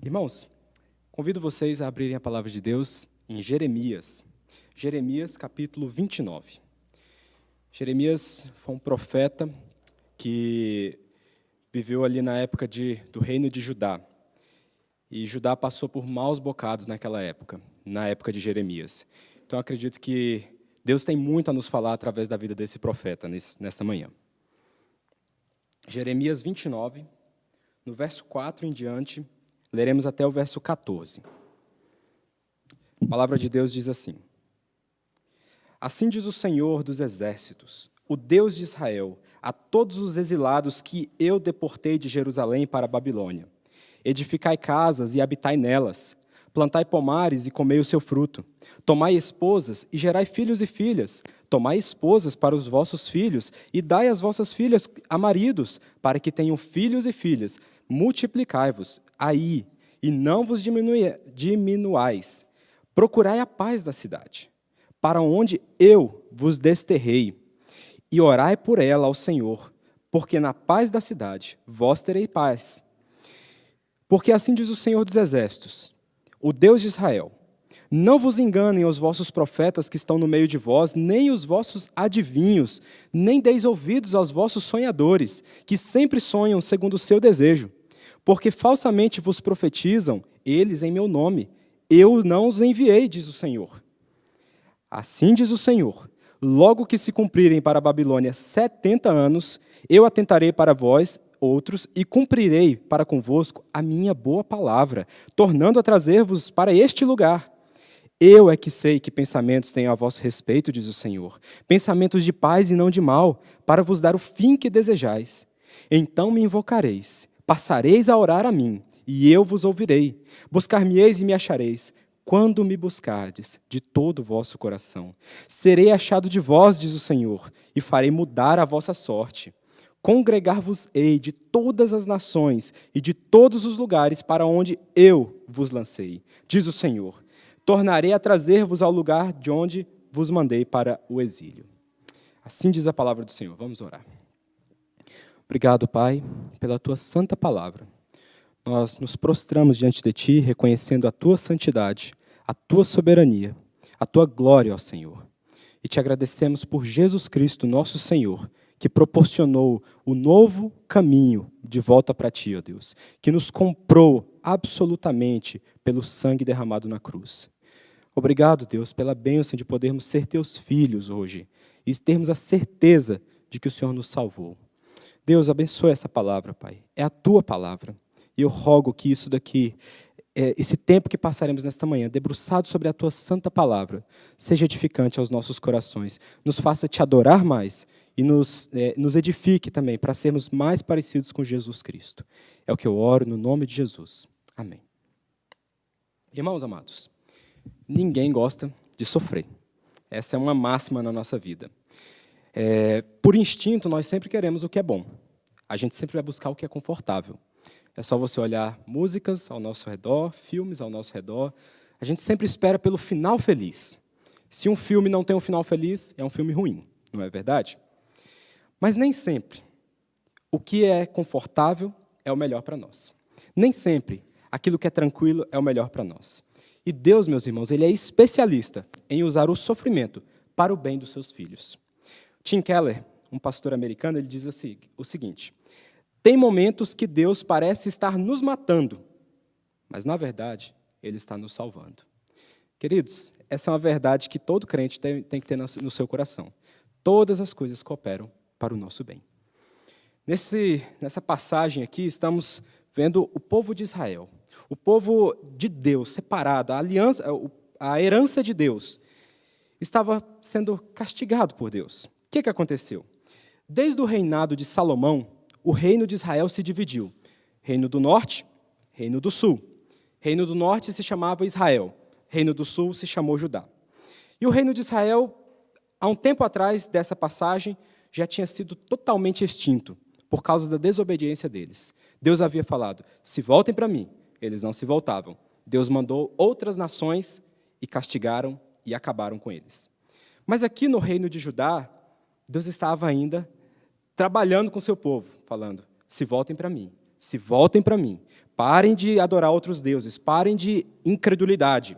Irmãos, convido vocês a abrirem a palavra de Deus em Jeremias. Jeremias, capítulo 29. Jeremias foi um profeta que viveu ali na época do reino de Judá. E Judá passou por maus bocados naquela época, na época de Jeremias. Então, eu acredito que Deus tem muito a nos falar através da vida desse profeta nesta manhã. Jeremias 29, no verso 4 em diante, leremos até o verso 14. A palavra de Deus diz assim: Assim diz o Senhor dos exércitos, o Deus de Israel, a todos os exilados que eu deportei de Jerusalém para a Babilônia: edificai casas e habitai nelas, plantai pomares e comei o seu fruto, tomai esposas e gerai filhos e filhas, tomai esposas para os vossos filhos e dai as vossas filhas a maridos, para que tenham filhos e filhas, multiplicai-vos aí, e não vos diminuais. Procurai a paz da cidade, para onde eu vos desterrei, e orai por ela ao Senhor, porque na paz da cidade vós tereis paz. Porque assim diz o Senhor dos exércitos, o Deus de Israel: não vos enganem os vossos profetas que estão no meio de vós, nem os vossos adivinhos, nem deis ouvidos aos vossos sonhadores, que sempre sonham segundo o seu desejo. Porque falsamente vos profetizam eles em meu nome. Eu não os enviei, diz o Senhor. Assim diz o Senhor: logo que se cumprirem para a Babilônia 70 anos, eu atentarei para vós outros e cumprirei para convosco a minha boa palavra, tornando a trazer-vos para este lugar. Eu é que sei que pensamentos tenho a vosso respeito, diz o Senhor, pensamentos de paz e não de mal, para vos dar o fim que desejais. Então me invocareis, passareis a orar a mim, e eu vos ouvirei. Buscar-me-eis e me achareis, quando me buscardes de todo o vosso coração. Serei achado de vós, diz o Senhor, e farei mudar a vossa sorte. Congregar-vos-ei de todas as nações e de todos os lugares para onde eu vos lancei, diz o Senhor. Tornarei a trazer-vos ao lugar de onde vos mandei para o exílio. Assim diz a palavra do Senhor. Vamos orar. Obrigado, Pai, pela Tua santa palavra. Nós nos prostramos diante de Ti, reconhecendo a Tua santidade, a Tua soberania, a Tua glória, ó Senhor. E Te agradecemos por Jesus Cristo, nosso Senhor, que proporcionou o novo caminho de volta para Ti, ó Deus, que nos comprou absolutamente pelo sangue derramado na cruz. Obrigado, Deus, pela bênção de podermos ser Teus filhos hoje e termos a certeza de que o Senhor nos salvou. Deus, abençoe essa palavra, Pai. É a Tua palavra. E eu rogo que isso daqui, esse tempo que passaremos nesta manhã, debruçado sobre a Tua santa palavra, seja edificante aos nossos corações, nos faça Te adorar mais e nos edifique também para sermos mais parecidos com Jesus Cristo. É o que eu oro no nome de Jesus. Amém. Irmãos amados, ninguém gosta de sofrer. Essa é uma máxima na nossa vida. Por instinto, nós sempre queremos o que é bom. A gente sempre vai buscar o que é confortável. É só você olhar músicas ao nosso redor, filmes ao nosso redor. A gente sempre espera pelo final feliz. Se um filme não tem um final feliz, é um filme ruim, não é verdade? Mas nem sempre o que é confortável é o melhor para nós. Nem sempre aquilo que é tranquilo é o melhor para nós. E Deus, meus irmãos, Ele é especialista em usar o sofrimento para o bem dos seus filhos. Tim Keller, um pastor americano, ele diz o seguinte: tem momentos que Deus parece estar nos matando, mas, na verdade, Ele está nos salvando. Queridos, essa é uma verdade que todo crente tem que ter no seu coração. Todas as coisas cooperam para o nosso bem. Nessa passagem aqui, estamos vendo o povo de Israel, o povo de Deus, separado, a herança de Deus, estava sendo castigado por Deus. O que aconteceu? Desde o reinado de Salomão, o reino de Israel se dividiu. Reino do norte, reino do sul. Reino do norte se chamava Israel. Reino do sul se chamou Judá. E o reino de Israel, há um tempo atrás dessa passagem, já tinha sido totalmente extinto, por causa da desobediência deles. Deus havia falado: se voltem para mim. Eles não se voltavam. Deus mandou outras nações e castigaram e acabaram com eles. Mas aqui no reino de Judá, Deus estava ainda trabalhando com o seu povo, falando: se voltem para mim, se voltem para mim, parem de adorar outros deuses, parem de incredulidade.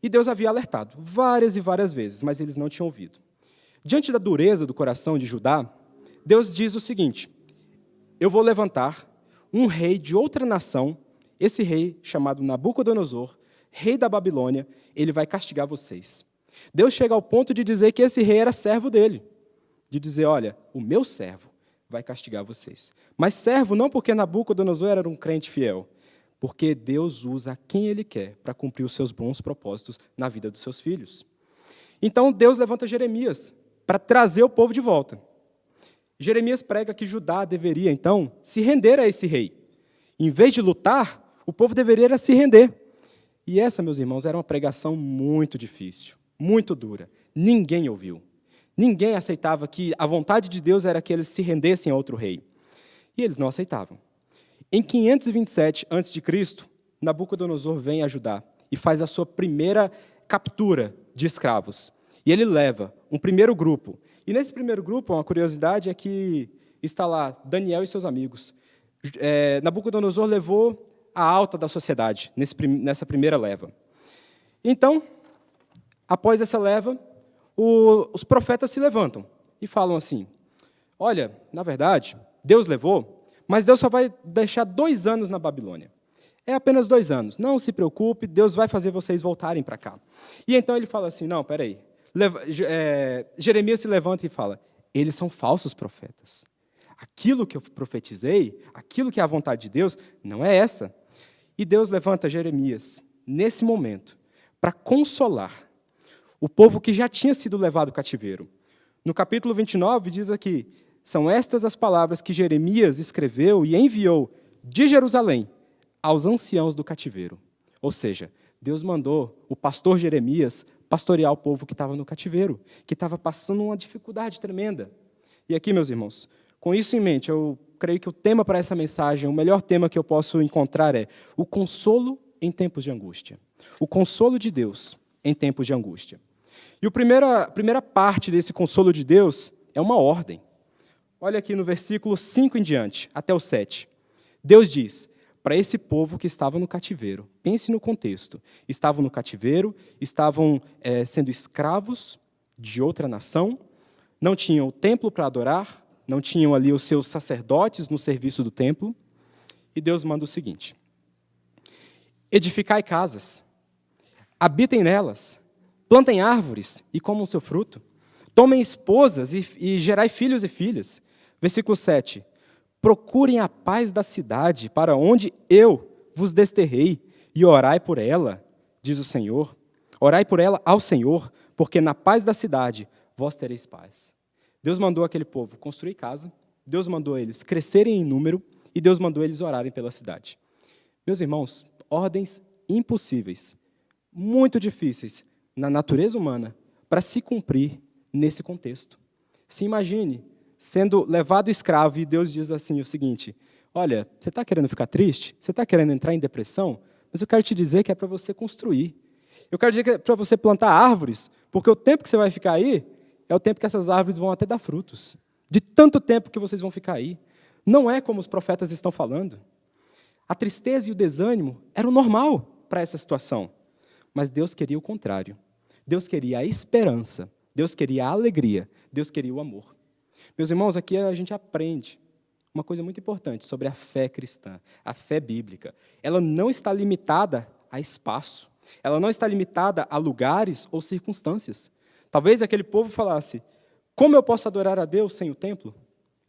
E Deus havia alertado várias e várias vezes, mas eles não tinham ouvido. Diante da dureza do coração de Judá, Deus diz o seguinte: eu vou levantar um rei de outra nação, esse rei chamado Nabucodonosor, rei da Babilônia, ele vai castigar vocês. Deus chega ao ponto de dizer que esse rei era servo dele, de dizer, olha, o meu servo vai castigar vocês. Mas servo não porque Nabucodonosor era um crente fiel, porque Deus usa quem Ele quer para cumprir os seus bons propósitos na vida dos seus filhos. Então Deus levanta Jeremias para trazer o povo de volta. Jeremias prega que Judá deveria, então, se render a esse rei. Em vez de lutar, o povo deveria se render. E essa, meus irmãos, era uma pregação muito difícil, muito dura. Ninguém ouviu. Ninguém aceitava que a vontade de Deus era que eles se rendessem a outro rei. E eles não aceitavam. Em 527 a.C., Nabucodonosor vem a Judá e faz a sua primeira captura de escravos. E ele leva um primeiro grupo. E nesse primeiro grupo, uma curiosidade é que está lá Daniel e seus amigos. Nabucodonosor levou a alta da sociedade nessa primeira leva. Então, após essa leva, os profetas se levantam e falam assim, olha, na verdade, Deus levou, mas Deus só vai deixar 2 anos na Babilônia. É apenas 2 anos, não se preocupe, Deus vai fazer vocês voltarem para cá. E então ele fala assim, não, peraí, Jeremias se levanta e fala, eles são falsos profetas. Aquilo que eu profetizei, aquilo que é a vontade de Deus, não é essa. E Deus levanta Jeremias, nesse momento, para consolar o povo que já tinha sido levado ao cativeiro. No capítulo 29, diz aqui, são estas as palavras que Jeremias escreveu e enviou de Jerusalém aos anciãos do cativeiro. Ou seja, Deus mandou o pastor Jeremias pastorear o povo que estava no cativeiro, que estava passando uma dificuldade tremenda. E aqui, meus irmãos, com isso em mente, eu creio que o tema para essa mensagem, o melhor tema que eu posso encontrar é o consolo em tempos de angústia. O consolo de Deus em tempos de angústia. E a primeira parte desse consolo de Deus é uma ordem. Olha aqui no versículo 5 em diante, até o 7. Deus diz, para esse povo que estava no cativeiro, pense no contexto, estavam no cativeiro, estavam sendo escravos de outra nação, não tinham o templo para adorar, não tinham ali os seus sacerdotes no serviço do templo, e Deus manda o seguinte, edificai casas, habitem nelas, plantem árvores e comam seu fruto, tomem esposas e gerai filhos e filhas. Versículo 7, procurem a paz da cidade para onde eu vos desterrei e orai por ela, diz o Senhor. Orai por ela ao Senhor, porque na paz da cidade vós tereis paz. Deus mandou aquele povo construir casa, Deus mandou eles crescerem em número e Deus mandou eles orarem pela cidade. Meus irmãos, ordens impossíveis, muito difíceis na natureza humana para se cumprir nesse contexto. Se imagine sendo levado escravo e Deus diz assim o seguinte, olha, você está querendo ficar triste? Você está querendo entrar em depressão? Mas eu quero te dizer que é para você construir. Eu quero dizer que é para você plantar árvores, porque o tempo que você vai ficar aí é o tempo que essas árvores vão até dar frutos. De tanto tempo que vocês vão ficar aí. Não é como os profetas estão falando. A tristeza e o desânimo eram normal para essa situação. Mas Deus queria o contrário. Deus queria a esperança. Deus queria a alegria. Deus queria o amor. Meus irmãos, aqui a gente aprende uma coisa muito importante sobre a fé cristã, a fé bíblica. Ela não está limitada a espaço. Ela não está limitada a lugares ou circunstâncias. Talvez aquele povo falasse, como eu posso adorar a Deus sem o templo?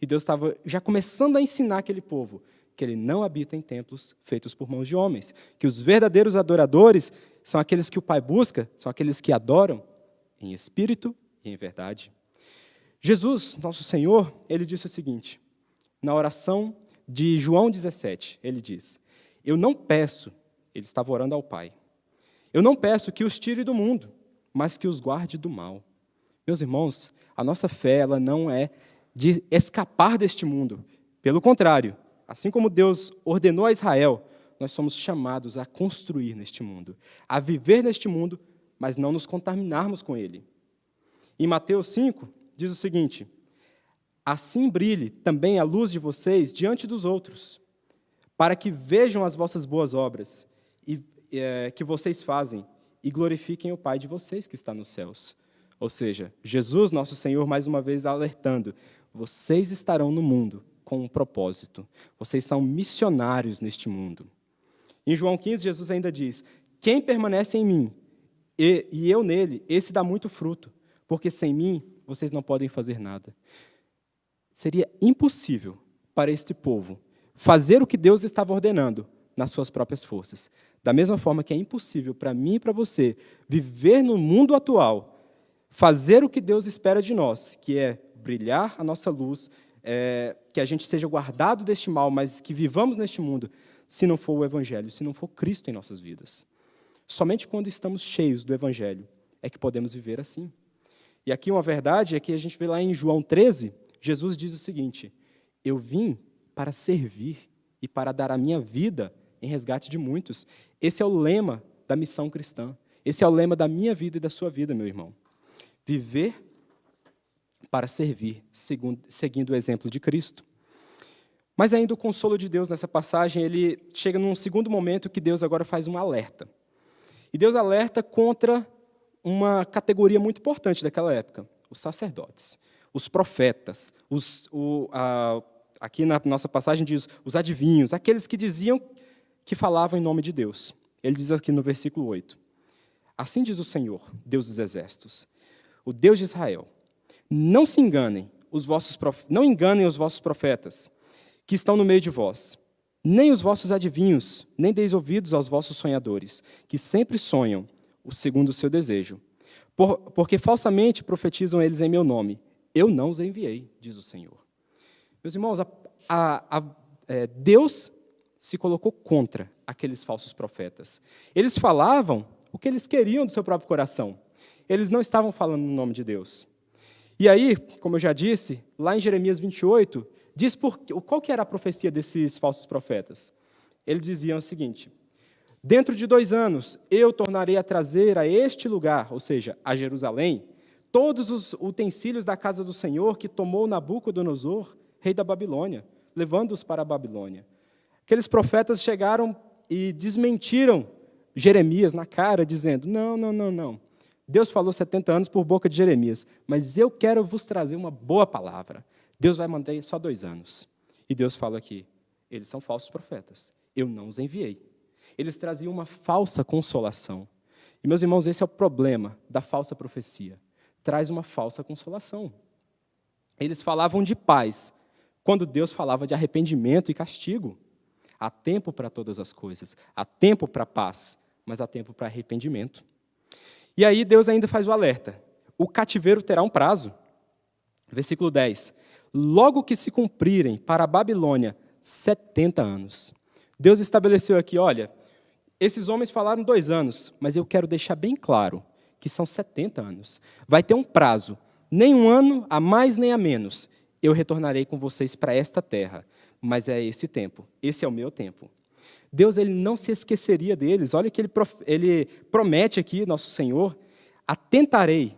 E Deus estava já começando a ensinar aquele povo que ele não habita em templos feitos por mãos de homens, que os verdadeiros adoradores são aqueles que o Pai busca, são aqueles que adoram em espírito e em verdade. Jesus, nosso Senhor, ele disse o seguinte, na oração de João 17, ele diz, eu não peço, ele estava orando ao Pai, eu não peço que os tire do mundo, mas que os guarde do mal. Meus irmãos, a nossa fé ela não é de escapar deste mundo. Pelo contrário, assim como Deus ordenou a Israel, nós somos chamados a construir neste mundo, a viver neste mundo, mas não nos contaminarmos com ele. Em Mateus 5, diz o seguinte, assim brilhe também a luz de vocês diante dos outros, para que vejam as vossas boas obras que vocês fazem e glorifiquem o Pai de vocês que está nos céus. Ou seja, Jesus, nosso Senhor, mais uma vez alertando, vocês estarão no mundo com um propósito. Vocês são missionários neste mundo. Em João 15, Jesus ainda diz, quem permanece em mim e eu nele, esse dá muito fruto, porque sem mim vocês não podem fazer nada. Seria impossível para este povo fazer o que Deus estava ordenando nas suas próprias forças. Da mesma forma que é impossível para mim e para você viver no mundo atual, fazer o que Deus espera de nós, que é brilhar a nossa luz, que a gente seja guardado deste mal, mas que vivamos neste mundo, se não for o Evangelho, se não for Cristo em nossas vidas. Somente quando estamos cheios do Evangelho é que podemos viver assim. E aqui uma verdade é que a gente vê lá em João 13, Jesus diz o seguinte, eu vim para servir e para dar a minha vida em resgate de muitos. Esse é o lema da missão cristã. Esse é o lema da minha vida e da sua vida, meu irmão. Viver para servir, seguindo o exemplo de Cristo. Mas ainda o consolo de Deus nessa passagem, ele chega num segundo momento que Deus agora faz um alerta. E Deus alerta contra uma categoria muito importante daquela época, os sacerdotes, os profetas, aqui na nossa passagem diz, os adivinhos, aqueles que diziam que falavam em nome de Deus. Ele diz aqui no versículo 8, assim diz o Senhor, Deus dos exércitos, o Deus de Israel, não enganem os vossos profetas que estão no meio de vós, nem os vossos adivinhos, nem deis ouvidos aos vossos sonhadores, que sempre sonham segundo o seu desejo. Porque falsamente profetizam eles em meu nome. Eu não os enviei, diz o Senhor. Meus irmãos, Deus se colocou contra aqueles falsos profetas. Eles falavam o que eles queriam do seu próprio coração. Eles não estavam falando no nome de Deus. E aí, como eu já disse, lá em Jeremias 28, diz qual que era a profecia desses falsos profetas. Eles diziam o seguinte, dentro de 2 anos, eu tornarei a trazer a este lugar, ou seja, a Jerusalém, todos os utensílios da casa do Senhor que tomou Nabucodonosor, rei da Babilônia, levando-os para a Babilônia. Aqueles profetas chegaram e desmentiram Jeremias na cara, dizendo, não. Deus falou 70 anos por boca de Jeremias, mas eu quero vos trazer uma boa palavra. Deus vai mandar só 2 anos. E Deus fala aqui, eles são falsos profetas, eu não os enviei. Eles traziam uma falsa consolação. E, meus irmãos, esse é o problema da falsa profecia. Traz uma falsa consolação. Eles falavam de paz, quando Deus falava de arrependimento e castigo. Há tempo para todas as coisas, há tempo para paz, mas há tempo para arrependimento. E aí Deus ainda faz o alerta. O cativeiro terá um prazo. Versículo 10. Logo que se cumprirem para a Babilônia 70 anos. Deus estabeleceu aqui, olha, esses homens falaram 2 anos, mas eu quero deixar bem claro que são 70 anos. Vai ter um prazo, nem 1 ano, a mais nem a menos. Eu retornarei com vocês para esta terra, mas é esse tempo, esse é o meu tempo. Deus ele não se esqueceria deles. Olha que ele promete aqui, nosso Senhor, atentarei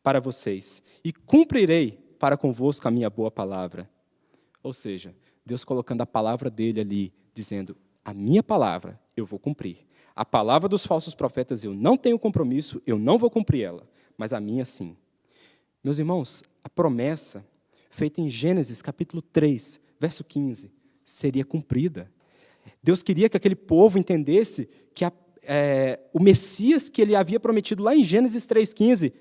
para vocês e cumprirei para convosco a minha boa palavra. Ou seja, Deus colocando a palavra dele ali, dizendo, a minha palavra eu vou cumprir. A palavra dos falsos profetas eu não tenho compromisso, eu não vou cumprir ela, mas a minha sim. Meus irmãos, a promessa feita em Gênesis capítulo 3, verso 15, seria cumprida. Deus queria que aquele povo entendesse que o Messias que ele havia prometido lá em Gênesis 3,15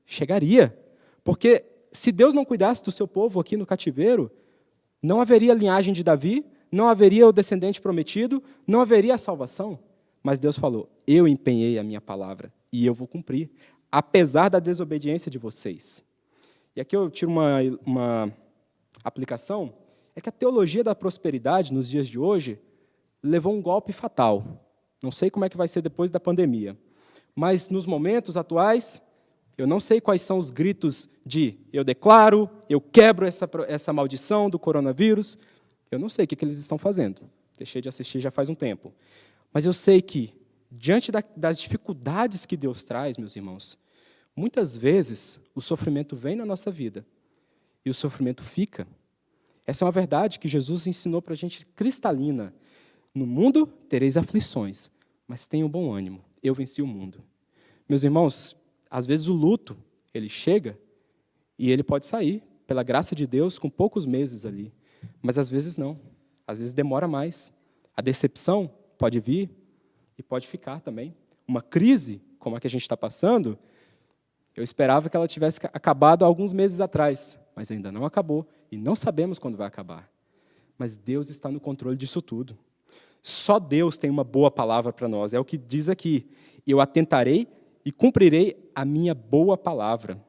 chegaria. Porque se Deus não cuidasse do seu povo aqui no cativeiro, não haveria linhagem de Davi, não haveria o descendente prometido, não haveria a salvação. Mas Deus falou, eu empenhei a minha palavra e eu vou cumprir, apesar da desobediência de vocês. E aqui eu tiro uma aplicação, é que a teologia da prosperidade nos dias de hoje levou um golpe fatal. Não sei como é que vai ser depois da pandemia. Mas nos momentos atuais, eu não sei quais são os gritos de eu declaro, eu quebro essa maldição do coronavírus. Eu não sei o que eles estão fazendo. Deixei de assistir já faz um tempo. Mas eu sei que, diante das dificuldades que Deus traz, meus irmãos, muitas vezes o sofrimento vem na nossa vida e o sofrimento fica. Essa é uma verdade que Jesus ensinou para a gente cristalina. No mundo tereis aflições, mas tenham bom ânimo, eu venci o mundo. Meus irmãos, às vezes o luto, ele chega e ele pode sair, pela graça de Deus, com poucos meses ali. Mas às vezes não, às vezes demora mais. A decepção pode vir e pode ficar também. Uma crise, como a que a gente está passando, eu esperava que ela tivesse acabado há alguns meses atrás, mas ainda não acabou e não sabemos quando vai acabar. Mas Deus está no controle disso tudo. Só Deus tem uma boa palavra para nós. É o que diz aqui: eu atentarei e cumprirei a minha boa palavra.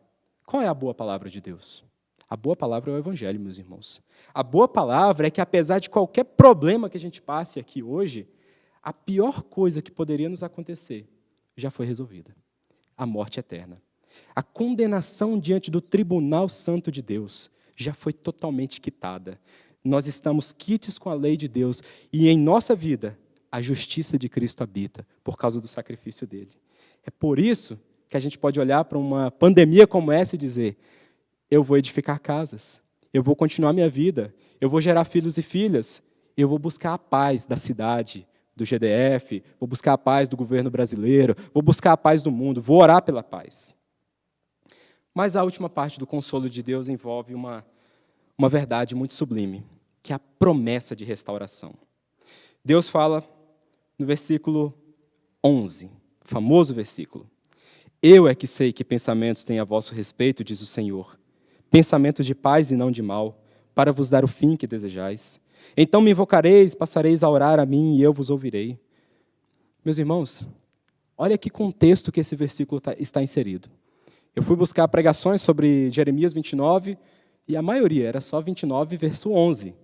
Qual é a boa palavra de Deus? A boa palavra é o Evangelho, meus irmãos. A boa palavra é que, apesar de qualquer problema que a gente passe aqui hoje, a pior coisa que poderia nos acontecer já foi resolvida: a morte eterna. A condenação diante do tribunal santo de Deus já foi totalmente quitada. Nós estamos quites com a lei de Deus e em nossa vida a justiça de Cristo habita por causa do sacrifício dele. É por isso que a gente pode olhar para uma pandemia como essa e dizer: eu vou edificar casas, eu vou continuar minha vida, eu vou gerar filhos e filhas, eu vou buscar a paz da cidade, do GDF, vou buscar a paz do governo brasileiro, vou buscar a paz do mundo, vou orar pela paz. Mas a última parte do consolo de Deus envolve uma verdade muito sublime, que é a promessa de restauração. Deus fala no versículo 11, famoso versículo: eu é que sei que pensamentos têm a vosso respeito, diz o Senhor, pensamentos de paz e não de mal, para vos dar o fim que desejais. Então me invocareis, passareis a orar a mim e eu vos ouvirei. Meus irmãos, olha que contexto que esse versículo está inserido. Eu fui buscar pregações sobre Jeremias 29, e a maioria era só 29, verso 11.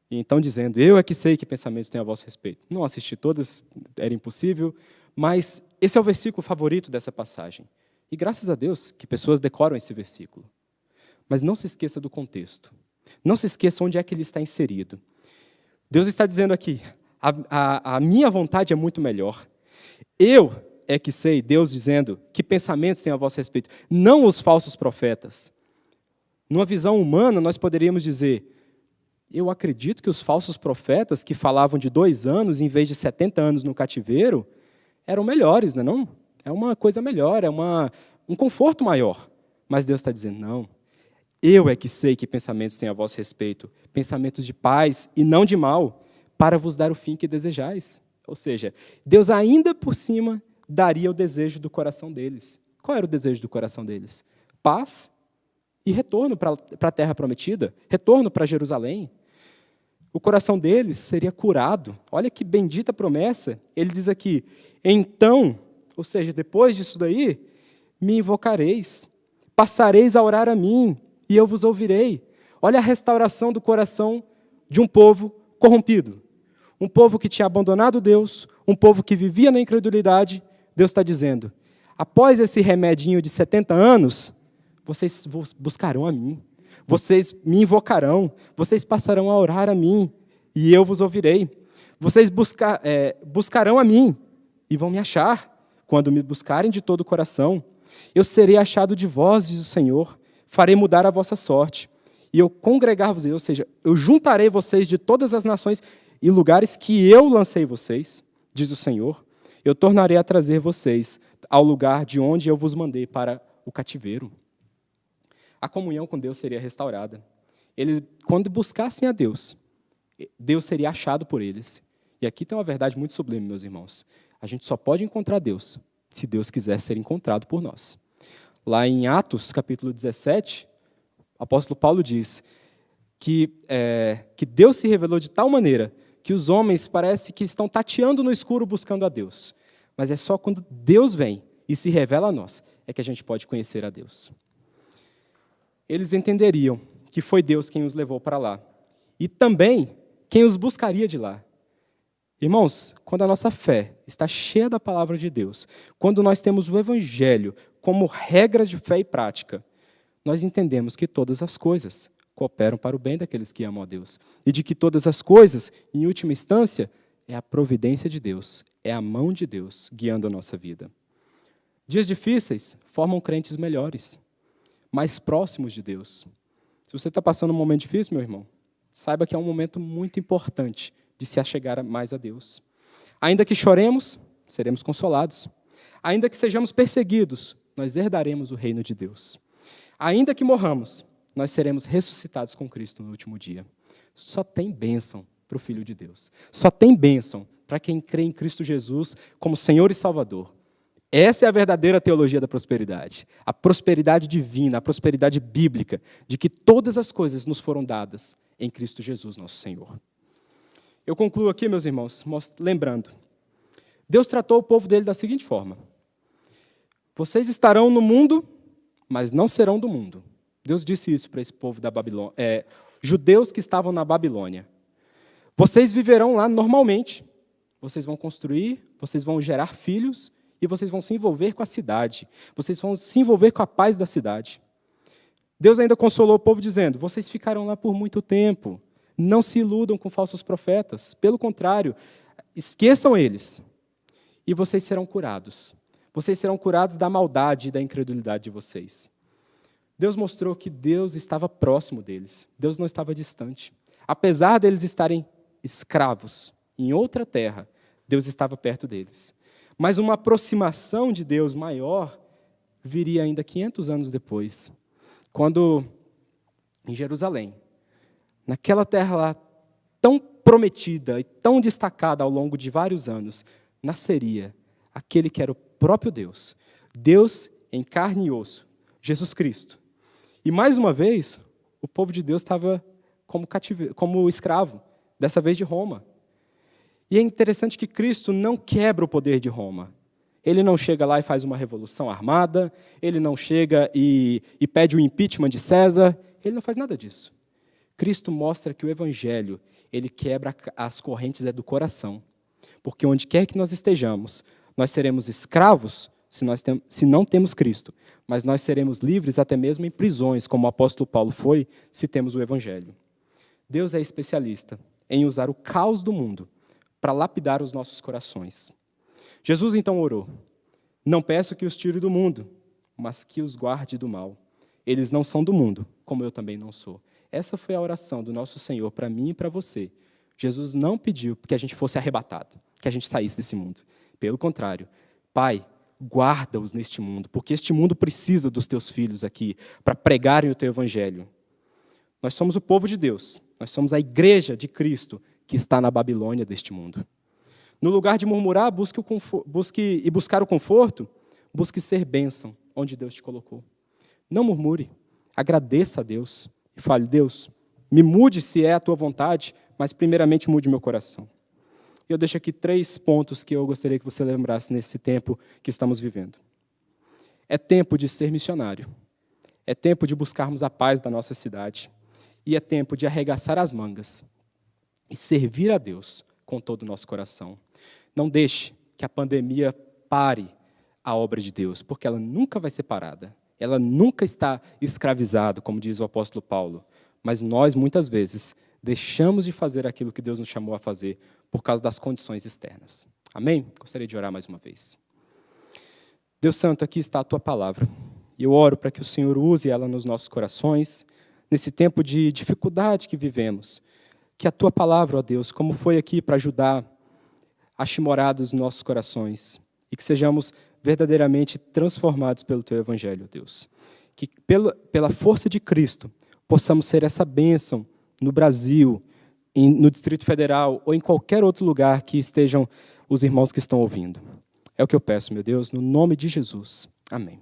E então dizendo: eu é que sei que pensamentos têm a vosso respeito. Não assisti todas, era impossível, mas esse é o versículo favorito dessa passagem. E graças a Deus que pessoas decoram esse versículo. Mas não se esqueça do contexto. Não se esqueça onde é que ele está inserido. Deus está dizendo aqui: a minha vontade é muito melhor. Eu é que sei, Deus dizendo, que pensamentos têm a vosso respeito, não os falsos profetas. Numa visão humana, nós poderíamos dizer: eu acredito que os falsos profetas que falavam de 2 anos em vez de 70 anos no cativeiro eram melhores, não é não? É uma coisa melhor, é um conforto maior. Mas Deus está dizendo: não, eu é que sei que pensamentos têm a vosso respeito, pensamentos de paz e não de mal, para vos dar o fim que desejais. Ou seja, Deus ainda por cima daria o desejo do coração deles. Qual era o desejo do coração deles? Paz e retorno para a terra prometida, retorno para Jerusalém. O coração deles seria curado. Olha que bendita promessa. Ele diz aqui: então, ou seja, depois disso daí, me invocareis, passareis a orar a mim, e eu vos ouvirei. Olha a restauração do coração de um povo corrompido. Um povo que tinha abandonado Deus, um povo que vivia na incredulidade. Deus está dizendo: após esse remedinho de 70 anos, vocês buscarão a mim, vocês me invocarão, vocês passarão a orar a mim, e eu vos ouvirei. Vocês buscarão a mim, e vão me achar, quando me buscarem de todo o coração. Eu serei achado de vós, diz o Senhor, farei mudar a vossa sorte, e eu congregar-vos, ou seja, eu juntarei vocês de todas as nações e lugares que eu lancei vocês, diz o Senhor. Eu tornarei a trazer vocês ao lugar de onde eu vos mandei para o cativeiro. A comunhão com Deus seria restaurada. Eles, quando buscassem a Deus, Deus seria achado por eles. E aqui tem uma verdade muito sublime, meus irmãos. A gente só pode encontrar Deus se Deus quiser ser encontrado por nós. Lá em Atos, capítulo 17, o apóstolo Paulo diz que Deus se revelou de tal maneira que os homens parece que estão tateando no escuro buscando a Deus. Mas é só quando Deus vem e se revela a nós é que a gente pode conhecer a Deus. Eles entenderiam que foi Deus quem os levou para lá. E também quem os buscaria de lá. Irmãos, quando a nossa fé está cheia da palavra de Deus, quando nós temos o Evangelho como regra de fé e prática, nós entendemos que todas as coisas cooperam para o bem daqueles que amam a Deus. E de que todas as coisas, em última instância, é a providência de Deus, é a mão de Deus guiando a nossa vida. Dias difíceis formam crentes melhores, mais próximos de Deus. Se você está passando um momento difícil, meu irmão, saiba que é um momento muito importante de se achegar mais a Deus. Ainda que choremos, seremos consolados. Ainda que sejamos perseguidos, nós herdaremos o reino de Deus. Ainda que morramos, nós seremos ressuscitados com Cristo no último dia. Só tem bênção para o Filho de Deus. Só tem bênção para quem crê em Cristo Jesus como Senhor e Salvador. Essa é a verdadeira teologia da prosperidade. A prosperidade divina, a prosperidade bíblica, de que todas as coisas nos foram dadas em Cristo Jesus, nosso Senhor. Eu concluo aqui, meus irmãos, lembrando. Deus tratou o povo dele da seguinte forma: vocês estarão no mundo, mas não serão do mundo. Deus disse isso para esse povo da Babilônia, judeus que estavam na Babilônia. Vocês viverão lá normalmente. Vocês vão construir, vocês vão gerar filhos e vocês vão se envolver com a cidade. Vocês vão se envolver com a paz da cidade. Deus ainda consolou o povo dizendo: vocês ficarão lá por muito tempo. Não se iludam com falsos profetas. Pelo contrário, esqueçam eles. E vocês serão curados. Vocês serão curados da maldade e da incredulidade de vocês. Deus mostrou que Deus estava próximo deles. Deus não estava distante. Apesar deles estarem escravos em outra terra, Deus estava perto deles. Mas uma aproximação de Deus maior viria ainda 500 anos depois, quando, em Jerusalém, naquela terra lá tão prometida e tão destacada ao longo de vários anos, nasceria aquele que era o próprio Deus, Deus em carne e osso, Jesus Cristo. E mais uma vez, o povo de Deus estava como escravo, dessa vez de Roma. E é interessante que Cristo não quebra o poder de Roma. Ele não chega lá e faz uma revolução armada, ele não chega e pede o impeachment de César, ele não faz nada disso. Cristo mostra que o Evangelho, ele quebra as correntes do coração. Porque onde quer que nós estejamos, nós seremos escravos se não temos Cristo, mas nós seremos livres até mesmo em prisões, como o apóstolo Paulo foi, se temos o Evangelho. Deus é especialista em usar o caos do mundo para lapidar os nossos corações. Jesus então orou: não peço que os tire do mundo, mas que os guarde do mal. Eles não são do mundo, como eu também não sou. Essa foi a oração do nosso Senhor para mim e para você. Jesus não pediu que a gente fosse arrebatado, que a gente saísse desse mundo. Pelo contrário, Pai, guarda-os neste mundo, porque este mundo precisa dos teus filhos aqui para pregarem o teu Evangelho. Nós somos o povo de Deus, nós somos a igreja de Cristo que está na Babilônia deste mundo. No lugar de murmurar, buscar o conforto, busque ser bênção onde Deus te colocou. Não murmure, agradeça a Deus e fale: Deus, me mude se é a tua vontade, mas primeiramente mude meu coração. Eu deixo aqui 3 pontos que eu gostaria que você lembrasse nesse tempo que estamos vivendo. É tempo de ser missionário. É tempo de buscarmos a paz da nossa cidade. E é tempo de arregaçar as mangas e servir a Deus com todo o nosso coração. Não deixe que a pandemia pare a obra de Deus, porque ela nunca vai ser parada. Ela nunca está escravizada, como diz o apóstolo Paulo. Mas nós, muitas vezes, deixamos de fazer aquilo que Deus nos chamou a fazer por causa das condições externas. Amém? Gostaria de orar mais uma vez. Deus Santo, aqui está a Tua palavra. E eu oro para que o Senhor use ela nos nossos corações, nesse tempo de dificuldade que vivemos. Que a Tua palavra, ó Deus, como foi aqui para ajudar a chimorada dos nossos corações, e que sejamos verdadeiramente transformados pelo Teu Evangelho, ó Deus. Que pela força de Cristo, possamos ser essa bênção no Brasil, no Distrito Federal ou em qualquer outro lugar que estejam os irmãos que estão ouvindo. É o que eu peço, meu Deus, no nome de Jesus. Amém.